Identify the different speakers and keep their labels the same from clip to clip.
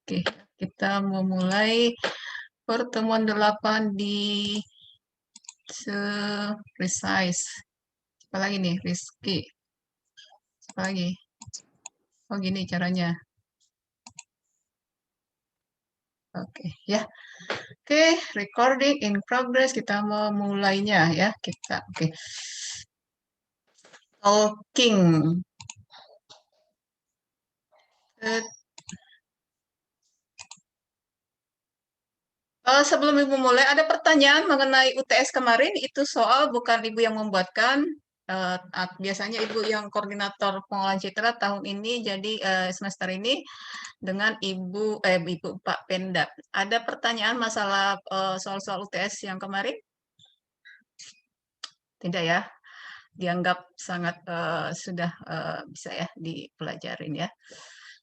Speaker 1: Oke, kita memulai pertemuan 8 di Precise. Apa lagi nih, Rizky? Apa lagi? Oh, gini caranya. Oke, ya. Oke, recording in progress. Kita memulainya ya. Oke. Talking. Sebelum Ibu mulai, ada pertanyaan mengenai UTS kemarin. Itu soal bukan Ibu yang membuatkan. Biasanya Ibu yang koordinator pengolahan citra tahun ini, jadi semester ini dengan Ibu Pak Penda. Ada pertanyaan masalah soal-soal UTS yang kemarin? Tidak ya? Dianggap sangat sudah bisa ya dipelajarin ya.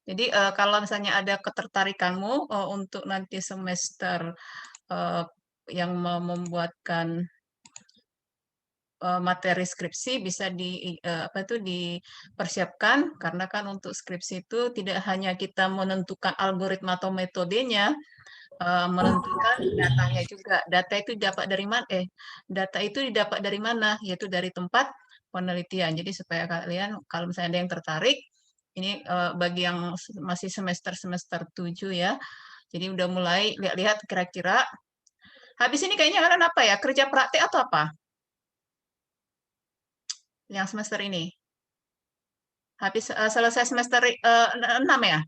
Speaker 1: Jadi kalau misalnya ada ketertarikanmu untuk nanti semester eh, yang mau membuatkan materi skripsi bisa apa itu dipersiapkan karena kan untuk skripsi itu tidak hanya kita menentukan algoritma atau metodenya, menentukan datanya juga. Data itu didapat dari mana? Yaitu dari tempat penelitian. Jadi supaya kalian kalau misalnya ada yang tertarik, ini bagi yang masih semester 7 ya. Jadi udah mulai lihat-lihat kira-kira habis ini kayaknya kalian apa ya? Kerja praktek atau apa? Yang semester ini. Habis selesai semester 6 ya.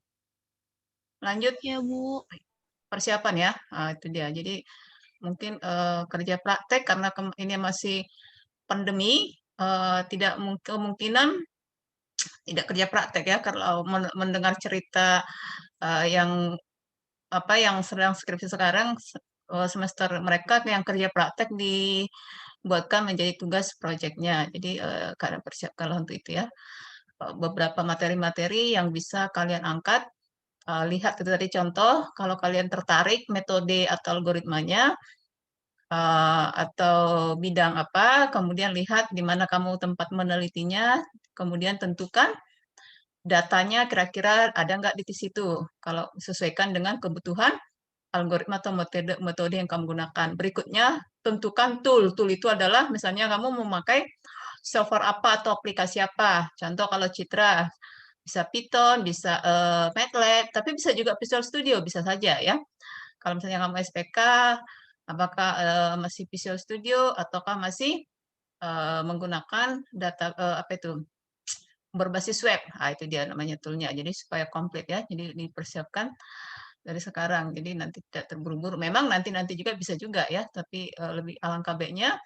Speaker 1: Lanjut
Speaker 2: Ya, Bu.
Speaker 1: persiapan ya. Itu dia. Jadi mungkin kerja praktek karena ini masih pandemi, tidak kemungkinan tidak kerja praktek ya. Kalau mendengar cerita yang apa yang sedang skripsi sekarang, semester mereka yang kerja praktek dibuatkan menjadi tugas proyeknya. Jadi kalian persiapkanlah untuk itu ya. Beberapa materi-materi yang bisa kalian angkat. Lihat itu tadi contoh, kalau kalian tertarik metode atau algoritmanya, atau bidang apa, kemudian lihat di mana kamu tempat menelitinya, kemudian tentukan datanya kira-kira ada nggak di situ. Kalau sesuaikan dengan kebutuhan algoritma atau metode yang kamu gunakan. Berikutnya, tentukan tool. Tool itu adalah misalnya kamu memakai software apa atau aplikasi apa. Contoh kalau Citra, bisa Python, bisa MATLAB, tapi bisa juga Visual Studio, bisa saja ya. Kalau misalnya kamu SPK, apakah masih Visual Studio ataukah masih menggunakan data apa itu berbasis web? Itu dia namanya toolnya. Jadi supaya komplit ya. Jadi dipersiapkan dari sekarang. Jadi nanti tidak terburu-buru. Memang nanti juga bisa juga ya, tapi lebih alangkah baiknya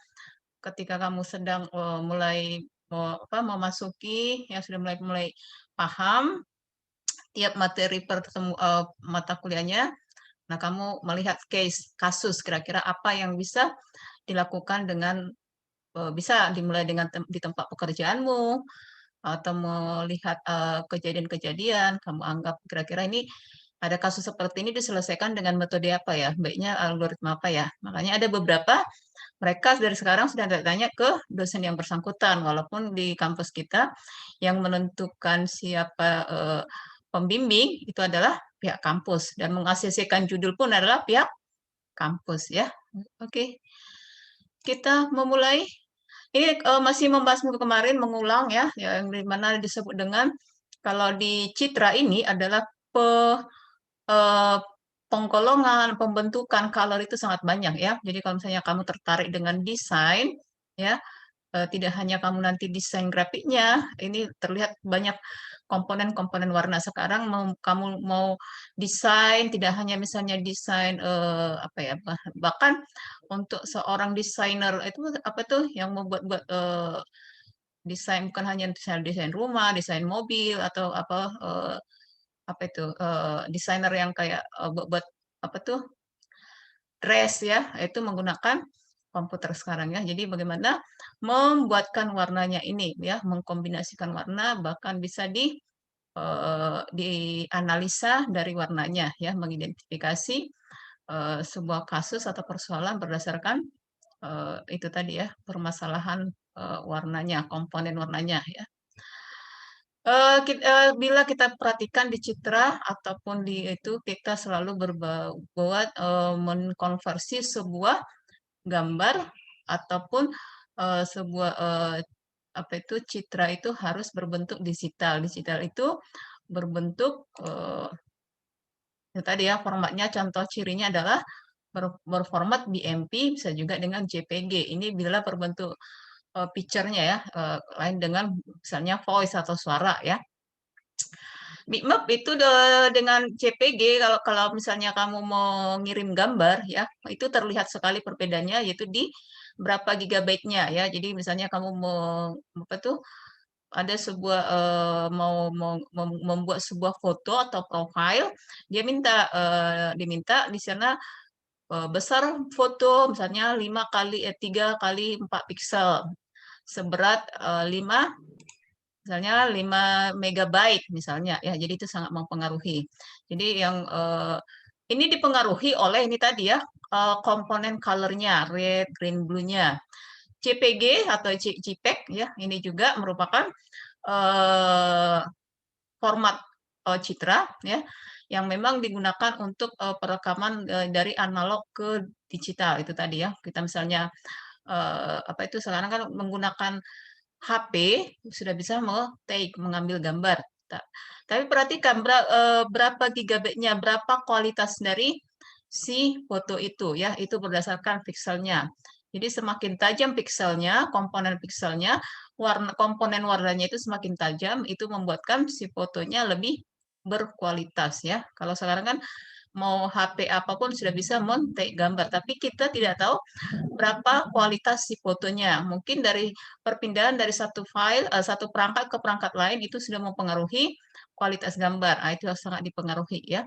Speaker 1: ketika kamu sedang mulai memasuki yang sudah mulai paham tiap materi mata kuliahnya. Nah, kamu melihat kasus kira-kira apa yang bisa dilakukan dengan bisa dimulai dengan di tempat pekerjaanmu atau melihat kejadian-kejadian, kamu anggap kira-kira ini ada kasus seperti ini diselesaikan dengan metode apa ya? Baiknya algoritma apa ya? Makanya ada beberapa mereka dari sekarang sudah tanya ke dosen yang bersangkutan, walaupun di kampus kita yang menentukan siapa pembimbing itu adalah pihak kampus dan mengasosiasikan judul pun adalah pihak kampus ya. Oke, kita memulai. Ini masih membahas minggu kemarin mengulang ya, yang dimana disebut dengan kalau di Citra ini adalah eh, penggolongan, pembentukan color itu sangat banyak ya. Jadi kalau misalnya kamu tertarik dengan desain, ya tidak hanya kamu nanti desain grafiknya, ini terlihat banyak komponen-komponen warna. Sekarang kamu mau desain, tidak hanya misalnya desain apa ya, bahkan untuk seorang desainer itu apa tuh yang membuat-buat desain bukan hanya desain desain rumah, desain mobil atau apa itu desainer yang kayak buat apa tuh dress ya, itu menggunakan komputer sekarang ya. Jadi bagaimana membuatkan warnanya ini ya, mengkombinasikan warna bahkan bisa dianalisa dari warnanya ya, mengidentifikasi sebuah kasus atau persoalan berdasarkan itu tadi ya, permasalahan warnanya, komponen warnanya ya. Bila kita perhatikan di citra ataupun di itu, kita selalu buat, mengkonversi sebuah gambar ataupun, sebuah, apa itu, citra itu harus berbentuk digital. Digital itu berbentuk, itu tadi ya, formatnya contoh cirinya adalah berformat BMP, bisa juga dengan JPG. Ini bila berbentuk, picture-nya ya, lain dengan misalnya voice atau suara ya. Bitmap itu dengan JPG, kalau kalau misalnya kamu mau ngirim gambar ya, itu terlihat sekali perbedaannya, yaitu di berapa gigabyte-nya ya. Jadi misalnya kamu mau apa tuh, ada sebuah, membuat sebuah foto atau profile, dia diminta di sana, besar foto misalnya 3 kali 4 piksel, seberat, 5 megabyte misalnya ya, jadi itu sangat mempengaruhi. Jadi ini dipengaruhi oleh ini tadi ya, komponen color-nya, red, green, blue-nya. JPG atau JPEG ya, ini juga merupakan, eee, format, citra ya, yang memang digunakan untuk, perekaman, dari analog ke digital itu tadi ya. Kita misalnya, apa itu, sekarang kan menggunakan HP sudah bisa mengambil gambar. Tapi perhatikan berapa gigabyte-nya, berapa kualitas dari si foto itu ya, itu berdasarkan pikselnya. Jadi semakin tajam pikselnya, komponen pikselnya, komponen warnanya itu semakin tajam, itu membuatkan si fotonya lebih berkualitas ya. Kalau sekarang kan mau HP apapun sudah bisa gambar, tapi kita tidak tahu berapa kualitas si fotonya. Mungkin dari perpindahan dari satu file, satu perangkat ke perangkat lain itu sudah mempengaruhi kualitas gambar. Ah, itu sangat dipengaruhi ya.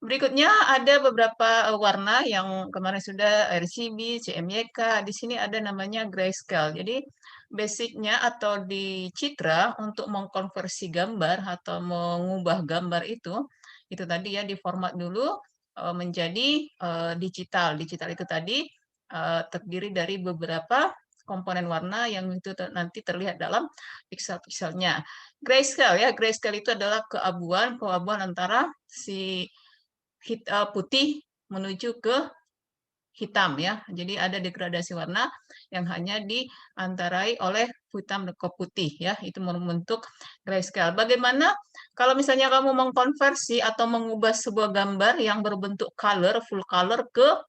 Speaker 1: Berikutnya ada beberapa warna yang kemarin sudah RGB, CMYK. Di sini ada namanya grayscale. Jadi basicnya atau di citra untuk mengkonversi gambar atau mengubah gambar itu tadi ya diformat dulu menjadi digital. Digital itu tadi terdiri dari beberapa komponen warna yang itu nanti terlihat dalam piksel-pikselnya. Grayscale ya, grayscale itu adalah keabuan antara si putih menuju ke hitam ya. Jadi ada degradasi warna yang hanya diantarai oleh hitam ke putih ya. Itu membentuk grayscale. Bagaimana kalau misalnya kamu mengkonversi atau mengubah sebuah gambar yang berbentuk color, full color ke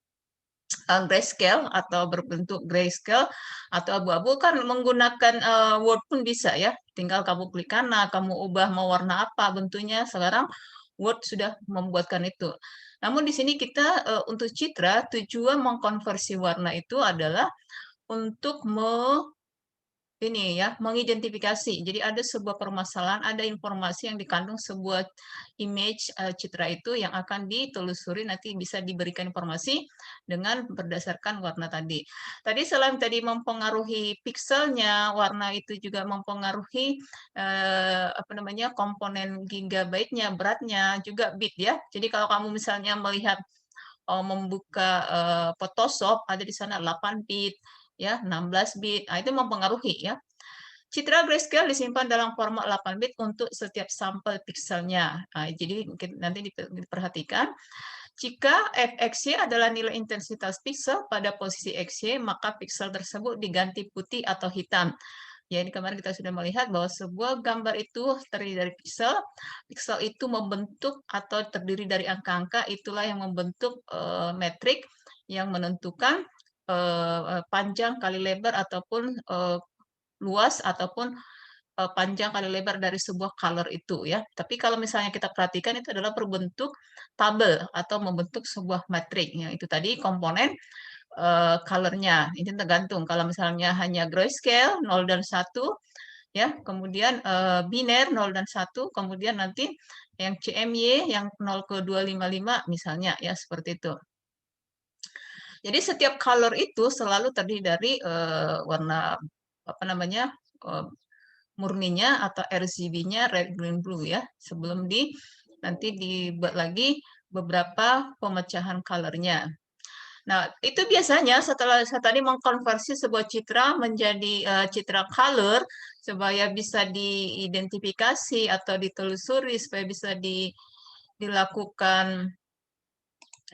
Speaker 1: grayscale atau berbentuk grayscale atau abu-abu kan menggunakan Word pun bisa ya. Tinggal kamu klik kanan, kamu ubah mau warna apa bentuknya. Sekarang Word sudah membuatkan itu. Namun di sini kita untuk citra tujuan mengkonversi warna itu adalah untuk ini ya, mengidentifikasi. Jadi ada sebuah permasalahan, ada informasi yang dikandung sebuah image citra itu yang akan ditelusuri nanti bisa diberikan informasi dengan berdasarkan warna tadi. Tadi selain tadi mempengaruhi pikselnya, warna itu juga mempengaruhi apa namanya komponen gigabyte-nya, beratnya, juga bit ya. Jadi kalau kamu misalnya melihat membuka Photoshop ada di sana 8 bit ya, 16 bit. Nah, itu mempengaruhi ya. Citra grayscale disimpan dalam format 8 bit untuk setiap sampel pikselnya. Nah, jadi mungkin nanti diperhatikan jika fxy adalah nilai intensitas piksel pada posisi xy, maka piksel tersebut diganti putih atau hitam. Ya, ini kemarin kita sudah melihat bahwa sebuah gambar itu terdiri dari piksel. Piksel itu membentuk atau terdiri dari angka-angka, itulah yang membentuk metrik yang menentukan panjang kali lebar ataupun luas ataupun panjang kali lebar dari sebuah color itu ya. Tapi kalau misalnya kita perhatikan itu adalah berbentuk tabel atau membentuk sebuah matrik. Ya, itu tadi komponen color-nya. Ini tergantung kalau misalnya hanya grayscale 0 dan 1 ya, kemudian biner 0 dan 1, kemudian nanti yang CMY yang 0 ke 255 misalnya ya seperti itu. Jadi setiap color itu selalu terdiri dari warna apa namanya murninya atau RGB-nya red, green, blue ya. Sebelum nanti dibuat lagi beberapa pemecahan color-nya. Nah, itu biasanya setelah saya tadi mengkonversi sebuah citra menjadi citra color supaya bisa diidentifikasi atau ditelusuri supaya bisa dilakukan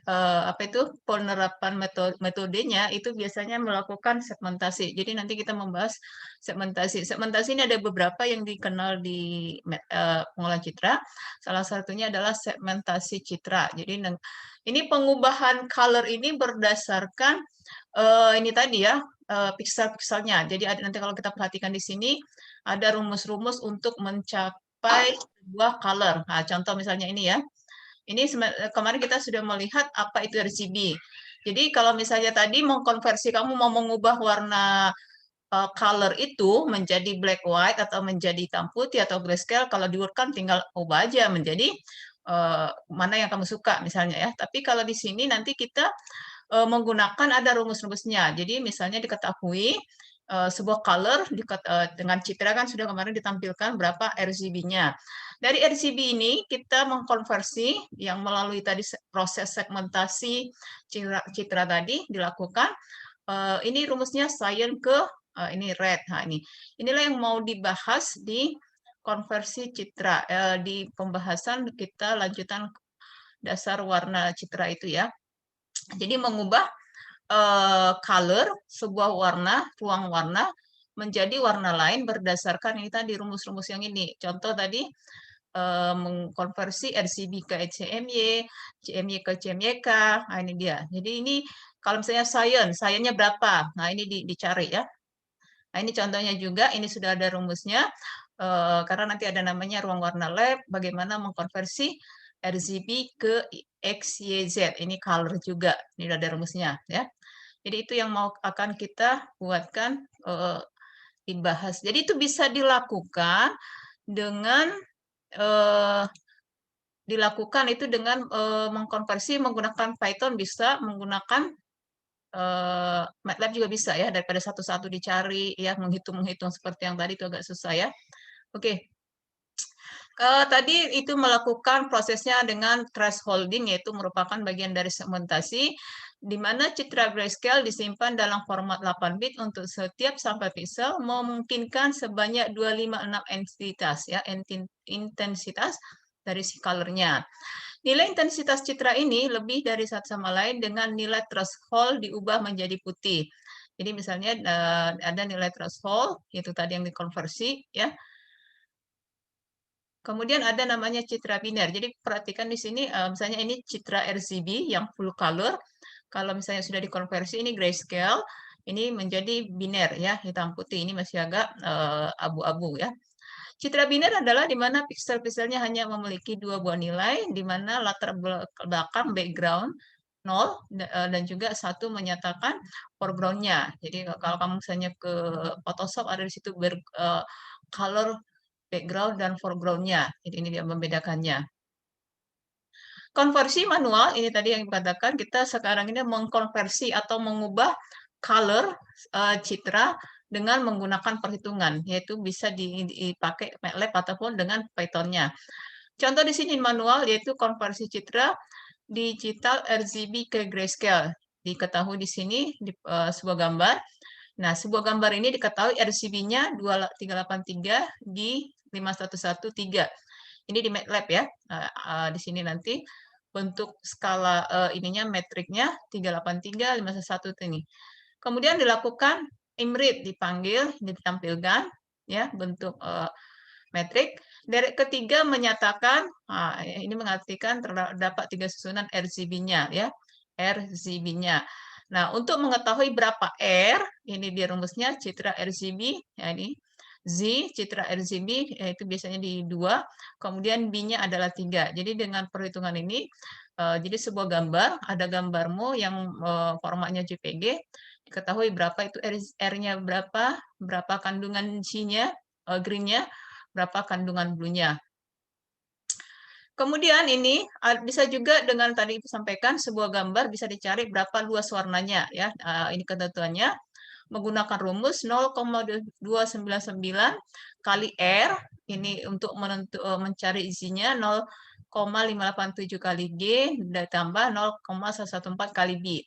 Speaker 1: apa itu penerapan metodenya itu biasanya melakukan segmentasi. Jadi nanti kita membahas segmentasi. Segmentasi ini ada beberapa yang dikenal di pengolahan citra. Salah satunya adalah segmentasi citra. Jadi ini pengubahan color ini berdasarkan ini tadi ya pixel-pixelnya. Jadi nanti kalau kita perhatikan di sini ada rumus-rumus untuk mencapai sebuah color. Nah, contoh misalnya ini ya. Ini kemarin kita sudah melihat apa itu RGB. Jadi kalau misalnya tadi mengkonversi kamu mau mengubah warna color itu menjadi black white atau menjadi hitam putih atau grayscale, kalau di Word kan tinggal ubah aja menjadi mana yang kamu suka misalnya ya. Tapi kalau di sini nanti kita menggunakan ada rumus-rumusnya. Jadi misalnya diketahui sebuah color dengan citra kan sudah kemarin ditampilkan berapa RGB-nya. Dari RGB ini kita mengkonversi yang melalui tadi proses segmentasi citra tadi dilakukan. Ini rumusnya cyan ke ini red. Nah, inilah yang mau dibahas di konversi citra di pembahasan kita lanjutan dasar warna citra itu ya. Jadi mengubah color sebuah warna, ruang warna menjadi warna lain berdasarkan ini tadi rumus-rumus yang ini. Contoh tadi mengkonversi RGB ke CMY, CMY ke CMYK. Nah, ini dia. Jadi ini kalau misalnya cyan-nya berapa? Nah, ini dicari ya. Nah, ini contohnya juga, ini sudah ada rumusnya. Karena nanti ada namanya ruang warna lab, bagaimana mengkonversi RGB ke XYZ. Ini color juga, ini sudah ada rumusnya ya. Jadi itu yang akan kita buatkan dibahas. Jadi itu bisa dilakukan dengan mengkonversi menggunakan Python, bisa menggunakan MATLAB juga bisa ya, daripada satu-satu dicari ya, menghitung-menghitung seperti yang tadi itu agak susah ya. Oke. Tadi itu melakukan prosesnya dengan thresholding, yaitu merupakan bagian dari segmentasi, di mana citra grayscale disimpan dalam format 8 bit untuk setiap sampel pixel, memungkinkan sebanyak 256 entitas, ya, intensitas dari si color-nya. Nilai intensitas citra ini lebih dari satu sama lain dengan nilai threshold diubah menjadi putih. Jadi misalnya ada nilai threshold, itu tadi yang dikonversi, ya. Kemudian ada namanya citra biner. Jadi perhatikan di sini, misalnya ini citra RGB yang full color. Kalau misalnya sudah dikonversi ini grayscale, ini menjadi biner ya, hitam putih. Ini masih agak abu-abu ya. Citra biner adalah di mana pixel-pixelnya hanya memiliki dua buah nilai, di mana latar belakang background 0 dan juga satu menyatakan foreground-nya. Jadi kalau kamu misalnya ke Photoshop ada di situ color background dan foreground-nya. Jadi ini dia membedakannya. Konversi manual, ini tadi yang dikatakan, kita sekarang ini mengkonversi atau mengubah color citra dengan menggunakan perhitungan, yaitu bisa dipakai MATLAB ataupun dengan Python-nya. Contoh di sini manual, yaitu konversi citra digital RGB ke grayscale. Diketahui di sini di sebuah gambar. Nah, sebuah gambar ini diketahui RGB-nya 2383 di 5113. Ini di MATLAB ya. Di sini nanti bentuk skala ininya metriknya 383 511 ini. Kemudian dilakukan IMRIT, dipanggil, ditampilkan ya bentuk metrik. Dari ketiga menyatakan ini mengartikan terdapat 3 susunan RGB-nya ya. RGB-nya. Nah, untuk mengetahui berapa R, ini dia rumusnya citra RGB, ya ini Z, citra RGB, yaitu biasanya di 2, kemudian B-nya adalah 3. Jadi dengan perhitungan ini, jadi sebuah gambar, ada gambarmu yang formatnya JPG, diketahui berapa itu R-nya berapa kandungan C-nya, green-nya, berapa kandungan blue-nya. Kemudian ini bisa juga dengan tadi disampaikan sebuah gambar bisa dicari berapa luas warnanya ya. Ini ketentuannya menggunakan rumus 0,299 kali R ini untuk mencari isinya 0,587 kali G ditambah 0,114 kali B.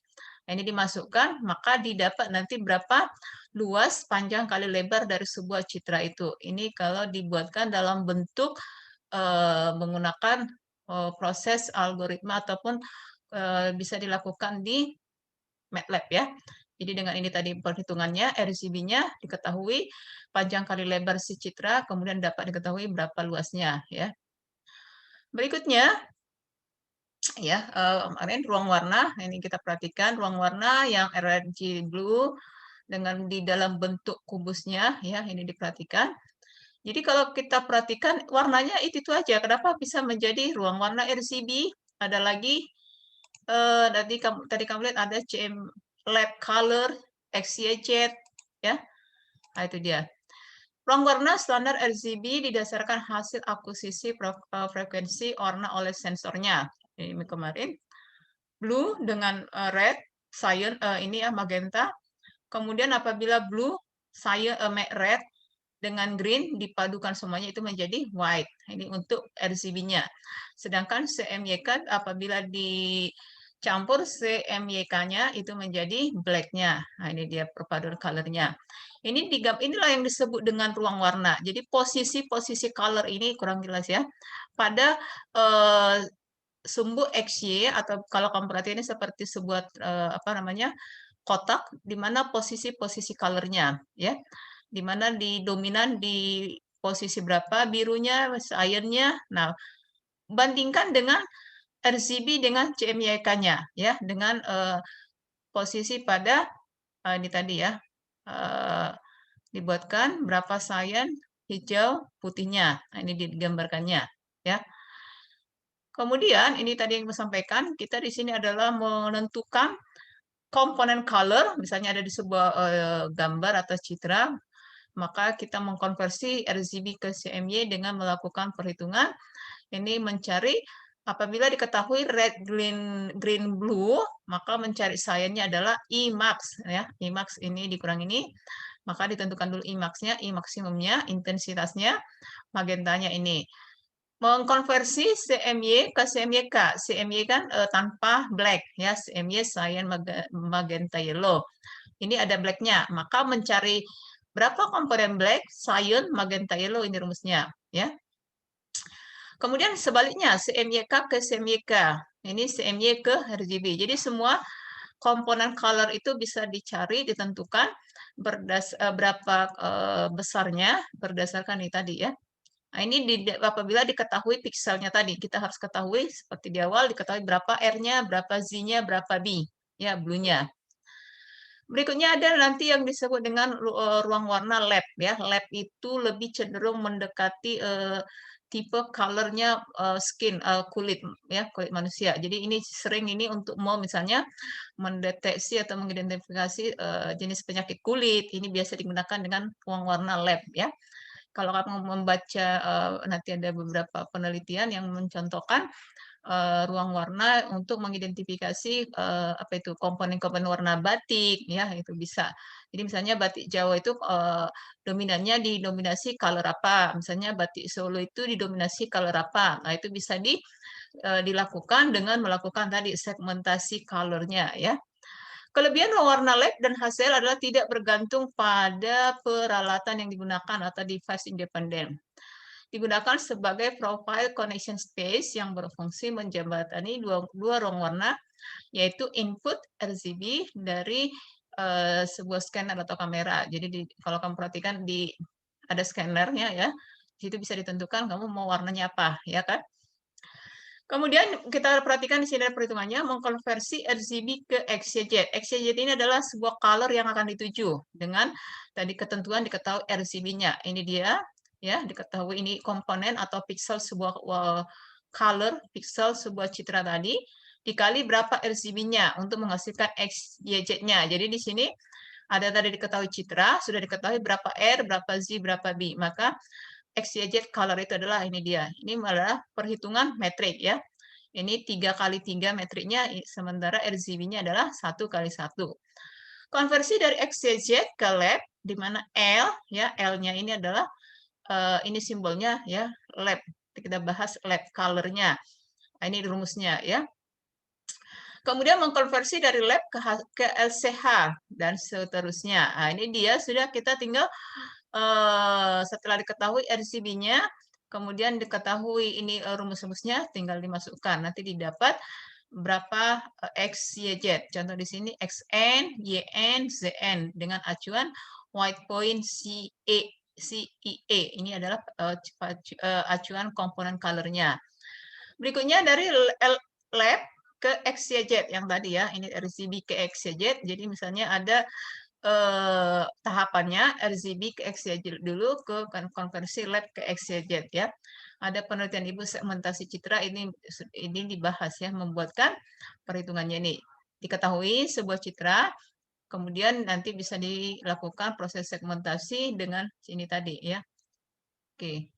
Speaker 1: Nah, ini dimasukkan, maka didapat nanti berapa luas, panjang, kali lebar dari sebuah citra itu. Ini kalau dibuatkan dalam bentuk menggunakan proses algoritma ataupun bisa dilakukan di MATLAB ya. Jadi dengan ini tadi perhitungannya, RGB-nya diketahui, panjang kali lebar si citra, kemudian dapat diketahui berapa luasnya ya. Berikutnya ya, kemarin ruang warna, ini kita perhatikan ruang warna yang RGB blue dengan di dalam bentuk kubusnya ya, ini diperhatikan. Jadi kalau kita perhatikan warnanya itu aja. Kenapa bisa menjadi ruang warna RGB? Ada lagi tadi kamu lihat ada CM Lab Color, XYZ ya. Nah, itu dia. Ruang warna standar RGB didasarkan hasil akuisisi frekuensi warna oleh sensornya. Ini kemarin blue dengan red, cyan ini ya magenta. Kemudian apabila blue, cyan red dengan green dipadukan semuanya itu menjadi white. Ini untuk RGB-nya. Sedangkan CMYK apabila dicampur CMYK-nya itu menjadi black-nya. Nah, ini dia perpaduan color-nya. Inilah yang disebut dengan ruang warna. Jadi posisi-posisi color ini kurang jelas ya. Pada eh, sumbu XY atau kalau kamu perhatikan ini seperti sebuah apa namanya kotak di mana posisi-posisi color-nya ya. Di mana di dominan di posisi berapa birunya, cyan-nya. Nah, bandingkan dengan RGB dengan CMYK-nya ya dengan posisi pada ini tadi ya. eh, Dibuatkan berapa cyan, hijau, putihnya. Nah, ini digambarkannya ya. Kemudian ini tadi yang saya sampaikan, kita di sini adalah menentukan komponen color, misalnya ada di sebuah gambar atau citra, maka kita mengkonversi RGB ke CMY dengan melakukan perhitungan. Ini mencari apabila diketahui red, green, blue, maka mencari cyannya adalah Emax ya. Emax ini dikurang ini, maka ditentukan dulu Emax-nya, I maksimumnya, intensitasnya, magentanya ini. Mengkonversi CMY ke CMYK. CMY kan tanpa black ya, CMY cyan magenta yellow. Ini ada black-nya, maka mencari berapa komponen black, cyan, magenta yellow ini rumusnya ya. Kemudian sebaliknya CMYK ke CMYK. Ini CMY ke RGB. Jadi semua komponen color itu bisa dicari, ditentukan berapa besarnya berdasarkan ini tadi ya. Nah, ini apabila diketahui pixelnya tadi, kita harus ketahui seperti di awal diketahui berapa R-nya, berapa Z-nya, berapa B, ya blue-nya. Berikutnya ada nanti yang disebut dengan ruang warna lab ya. Lab itu lebih cenderung mendekati tipe colornya skin kulit ya, kulit manusia. Jadi ini sering ini untuk mau misalnya mendeteksi atau mengidentifikasi jenis penyakit kulit. Ini biasa digunakan dengan ruang warna lab ya. Kalau kamu membaca nanti ada beberapa penelitian yang mencontohkan ruang warna untuk mengidentifikasi apa itu komponen-komponen warna batik ya itu bisa. Jadi misalnya batik Jawa itu dominannya didominasi color apa, misalnya batik Solo itu didominasi color apa. Nah, itu bisa dilakukan dengan melakukan tadi segmentasi colornya ya. Kelebihan warna lab dan hasil adalah tidak bergantung pada peralatan yang digunakan atau device independen. Digunakan sebagai profile connection space yang berfungsi menjembatani dua ruang warna, yaitu input RGB dari sebuah scanner atau kamera. Jadi kalau kamu perhatikan ada scannernya ya, di situ bisa ditentukan kamu mau warnanya apa, ya kan? Kemudian kita perhatikan di sini ada perhitungannya mengkonversi RGB ke XYZ. XYZ ini adalah sebuah color yang akan dituju dengan tadi ketentuan diketahui RGB-nya. Ini dia ya, diketahui ini komponen atau pixel sebuah color, pixel sebuah citra tadi dikali berapa RGB-nya untuk menghasilkan XYZ-nya. Jadi di sini ada tadi diketahui citra, sudah diketahui berapa R, berapa Z, berapa B. Maka XYZ color itu adalah ini dia. Ini adalah perhitungan metrik ya. Ini 3 kali 3 metriknya, sementara RGB-nya adalah 1 kali 1. Konversi dari XYZ ke lab, di mana L, ya L-nya ini adalah, ini simbolnya ya, lab. Kita bahas lab color-nya. Nah, ini rumusnya ya. Kemudian mengkonversi dari lab ke LCH dan seterusnya. Nah, ini dia sudah kita tinggal setelah diketahui RGB-nya, kemudian diketahui ini rumus-rumusnya, tinggal dimasukkan. Nanti didapat berapa X, Y, Z. Contoh di sini XN, YN, ZN dengan acuan white point CEA. Ini adalah acuan komponen color-nya. Berikutnya dari lab ke XYZ yang tadi ya, ini RGB ke XYZ. Jadi misalnya ada tahapannya RGB ke XYZ dulu ke konversi lab ke XYZ ya. Ada penelitian Ibu segmentasi citra ini dibahas ya, membuatkan perhitungannya ini. Diketahui sebuah citra, kemudian nanti bisa dilakukan proses segmentasi dengan sini tadi ya. Oke,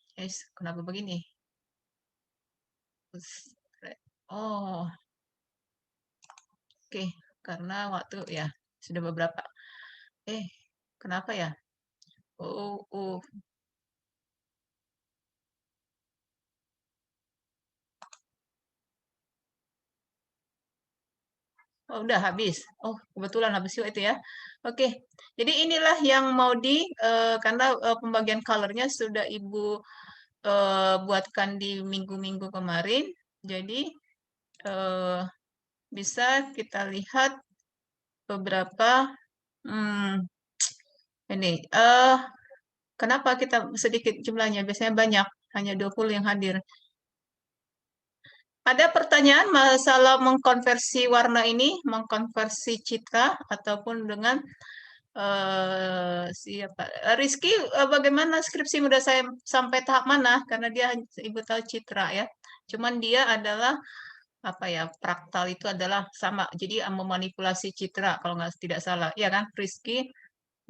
Speaker 1: kenapa begini? Oh, oke, karena waktu ya sudah beberapa. Kenapa ya? Oh. Oh, udah habis. Oh, kebetulan habis juga itu ya. Oke, jadi inilah yang mau karena pembagian colornya sudah Ibu buatkan di minggu-minggu kemarin. Jadi bisa kita lihat beberapa ini. Kenapa kita sedikit jumlahnya? Biasanya banyak, hanya 20 yang hadir. Ada pertanyaan masalah mengkonversi warna ini, mengkonversi citra ataupun dengan siapa? Rizky, bagaimana skripsi udah saya sampai tahap mana? Karena dia Ibu tahu citra ya. Cuman dia adalah apa ya, fraktal itu adalah sama. Jadi memanipulasi citra kalau nggak tidak salah. Ya kan, Rizky?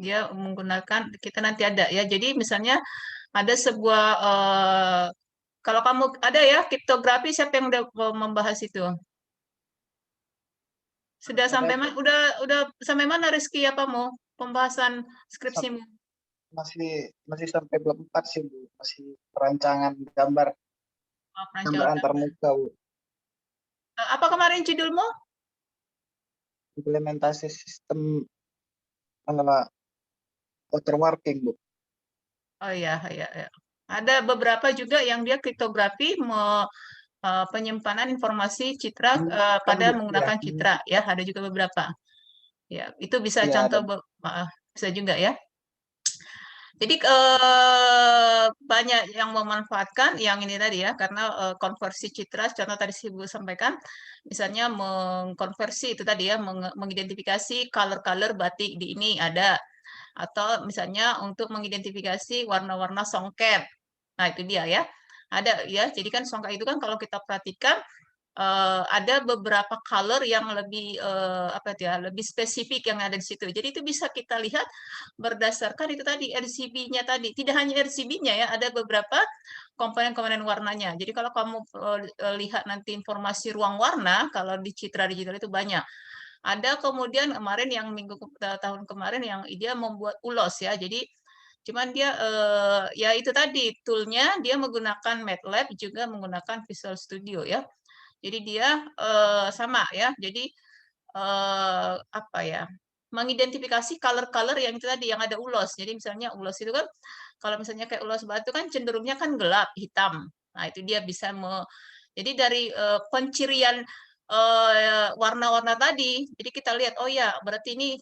Speaker 1: Dia menggunakan, kita nanti ada ya. Jadi misalnya ada sebuah kalau kamu ada ya kriptografi, siapa yang udah membahas itu? Sudah sampai mana? Udah sampai mana Rizky, apa mau pembahasan skripsimu?
Speaker 2: Masih sampai bab 4 sih Bu. Masih perancangan gambar antar muka Bu.
Speaker 1: Apa kemarin judulmu?
Speaker 2: Implementasi sistem watermarking Bu.
Speaker 1: Oh iya, iya, iya. Ada beberapa juga yang dia kriptografi penyimpanan informasi citra pada menggunakan citra ya, ada juga beberapa. Ya, itu bisa
Speaker 2: Ya,
Speaker 1: contoh bisa juga ya. Jadi banyak yang memanfaatkan yang ini tadi ya, karena konversi citra, contoh tadi Ibu sampaikan, misalnya mengkonversi itu tadi ya, mengidentifikasi color-color batik di ini ada, atau misalnya untuk mengidentifikasi warna-warna songket. Nah itu dia ya, ada ya. Jadi kan songket itu kan kalau kita perhatikan ada beberapa color yang lebih apa ya, lebih spesifik yang ada di situ. Jadi itu bisa kita lihat berdasarkan itu tadi RGB-nya tadi. Tidak hanya RGB-nya ya, ada beberapa komponen-komponen warnanya. Jadi kalau kamu lihat nanti informasi ruang warna, kalau di citra digital itu banyak. Ada kemudian kemarin yang tahun kemarin yang dia membuat ulos ya. Jadi cuman dia ya itu tadi toolnya dia menggunakan MATLAB juga menggunakan Visual Studio ya. Jadi dia sama ya. Jadi apa ya? Mengidentifikasi color-color yang itu tadi yang ada ulos. Jadi misalnya ulos itu kan kalau misalnya kayak ulos batu kan cenderungnya kan gelap, hitam. Nah, itu dia bisa jadi dari pencirian warna-warna tadi, jadi kita lihat oh ya, berarti ini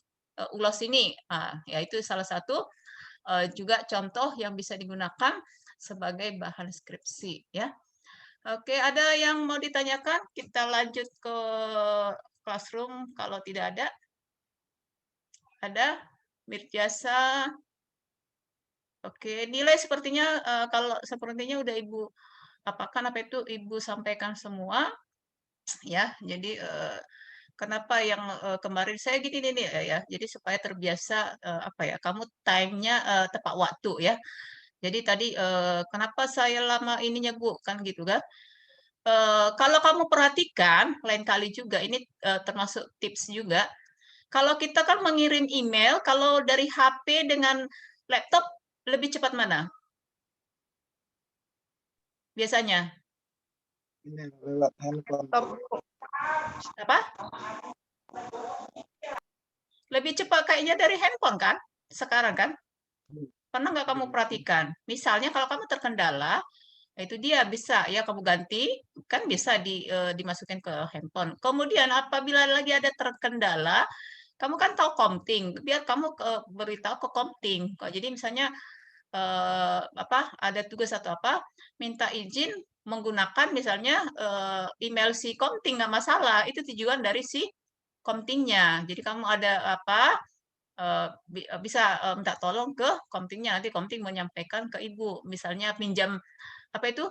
Speaker 1: ulos ini. Nah, ya itu salah satu juga contoh yang bisa digunakan sebagai bahan skripsi ya. Oke, ada yang mau ditanyakan? Kita lanjut ke classroom kalau tidak ada. Ada? Mirjasa. Oke, nilai sepertinya kalau sepertinya udah Ibu apakan apa itu Ibu sampaikan semua ya. Jadi kenapa yang kemarin saya gini nih ya. Jadi supaya terbiasa apa ya, kamu time-nya tepat waktu ya. Jadi tadi kenapa saya lama ininya Bu kan gitu kan. Kalau kamu perhatikan, lain kali juga ini termasuk tips juga. Kalau kita kan mengirim email, kalau dari HP dengan laptop lebih cepat mana? Biasanya?
Speaker 2: Ini lewat handphone.
Speaker 1: Apa? Lebih cepat kayaknya dari handphone kan? Sekarang kan? Pernah nggak kamu perhatikan? Misalnya kalau kamu terkendala, itu dia bisa ya kamu ganti, kan bisa dimasukin ke handphone. Kemudian apabila lagi ada terkendala, kamu kan tahu Komting, biar kamu beritahu ke Komting. Jadi misalnya apa ada tugas atau apa, minta izin menggunakan misalnya email si Komting nggak masalah, itu tujuan dari si Komtingnya. Jadi kamu ada apa bisa minta tolong ke Komtingnya, nanti Komting menyampaikan ke ibu, misalnya pinjam apa itu,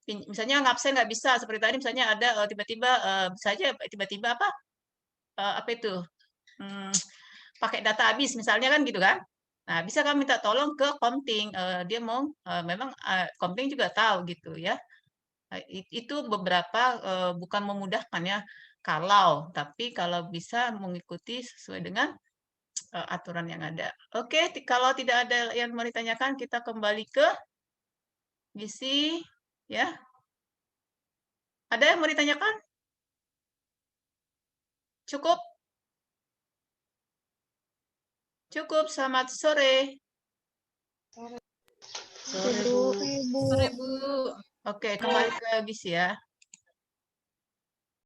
Speaker 1: misalnya ngabsen nggak bisa seperti tadi, misalnya ada tiba-tiba saja tiba-tiba apa itu pakai data habis misalnya kan gitu kan. Nah, bisa kan minta tolong ke Komting, dia mau memang Komting juga tahu gitu ya. Itu beberapa bukan memudahkan ya, tapi kalau bisa mengikuti sesuai dengan aturan yang ada. Oke, kalau tidak ada yang mau ditanyakan, kita kembali ke gizi ya. Ada yang mau ditanyakan? Cukup? Cukup, selamat sore.
Speaker 3: Sore, Bu.
Speaker 1: Sore, Bu. Oke, kembali ke gizi ya.